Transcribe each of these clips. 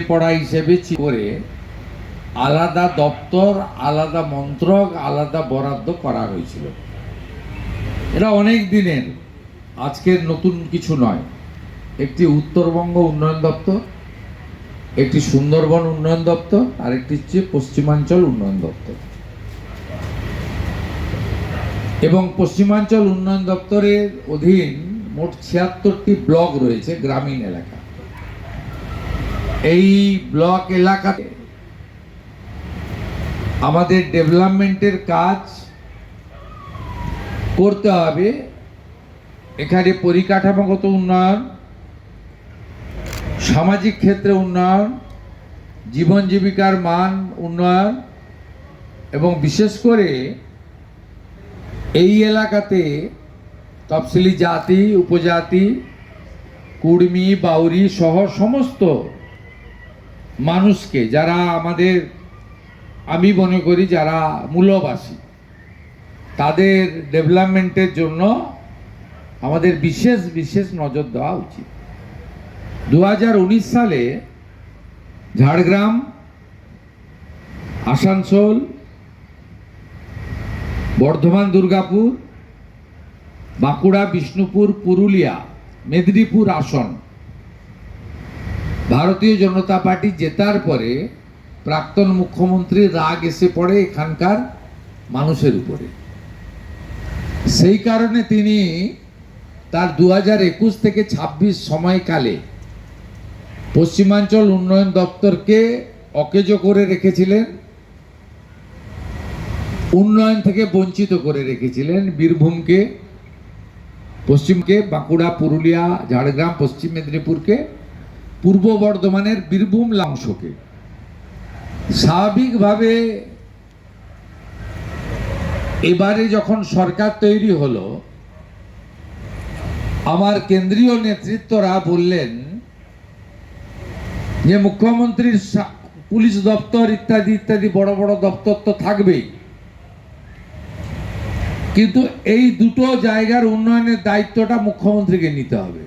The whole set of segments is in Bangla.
পড়া হিসেবে করে আলাদা দপ্তর, আলাদা মন্ত্রক, আলাদা বরাদ্দ করা হয়েছিল। এটা অনেক দিনের, আজকের নতুন কিছু নয়। একটি উত্তরবঙ্গ উন্নয়ন দপ্তর, একটি সুন্দরবন উন্নয়ন দপ্তর, আর একটি হচ্ছে পশ্চিমাঞ্চল উন্নয়ন দপ্তর। এবং পশ্চিমাঞ্চল উন্নয়ন দপ্তরের অধীন মোট 76টি ব্লক রয়েছে, গ্রামীণ এলাকা। এই ব্লক এলাকাতে আমাদের ডেভেলপমেন্টের কাজ করতে হবে। এখানে পরিকাঠামোগত উন্নয়ন, সামাজিক ক্ষেত্রে উন্নয়ন, জীবন জীবিকার মান উন্নয়ন, এবং বিশেষ করে এই এলাকাতে তফসিলি জাতি, উপজাতি, কুর্মী, বাউরি সহ সমস্ত মানুষকে, যারা আমাদের, আমি মনে করি যারা মূলবাসী, তাদের ডেভেলপমেন্টের জন্য আমাদের বিশেষ বিশেষ নজর দেওয়া উচিত। 2019 সালে ঝাড়গ্রাম, আসানসোল, বর্ধমান, দুর্গাপুর, বাঁকুড়া, বিষ্ণুপুর, পুরুলিয়া, মেদিনীপুর আসন ভারতীয় জনতা পার্টি জেতার পরে প্রাক্তন মুখ্যমন্ত্রীর রাগ এসে পড়ে এখানকার মানুষের উপরে। সেই কারণে তিনি তার 2021 থেকে 26 সময়কালে পশ্চিমাঞ্চল উন্নয়ন দপ্তরকে অকেজো করে রেখেছিলেন, উন্নয়ন থেকে বঞ্চিত করে রেখেছিলেন। বীরভূমকে, পশ্চিমকে, বাঁকুড়া, পুরুলিয়া, ঝাড়গ্রাম, পশ্চিম মেদিনীপুরকে, পূর্ব বর্ধমানের বীরভূম অংশকে। স্বাভাবিকভাবে এবারে যখন সরকার তৈরি হলো, আমার কেন্দ্রীয় নেতৃত্বরা বললেন যে মুখ্যমন্ত্রীর পুলিশ দপ্তর ইত্যাদি ইত্যাদি বড় বড় দপ্তর তো থাকবেই, কিন্তু এই দুটো জায়গার উন্নয়নের দায়িত্বটা মুখ্যমন্ত্রীকে নিতে হবে।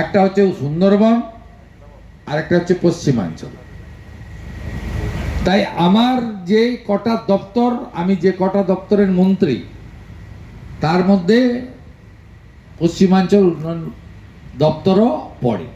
একটা হচ্ছে সুন্দরবন, আর একটা হচ্ছে পশ্চিমাঞ্চল। তাই আমার যে কটা দপ্তর, আমি যে কটা দপ্তরের মন্ত্রী, তার মধ্যে পশ্চিমাঞ্চল উন্নয়ন দপ্তরও পড়ে।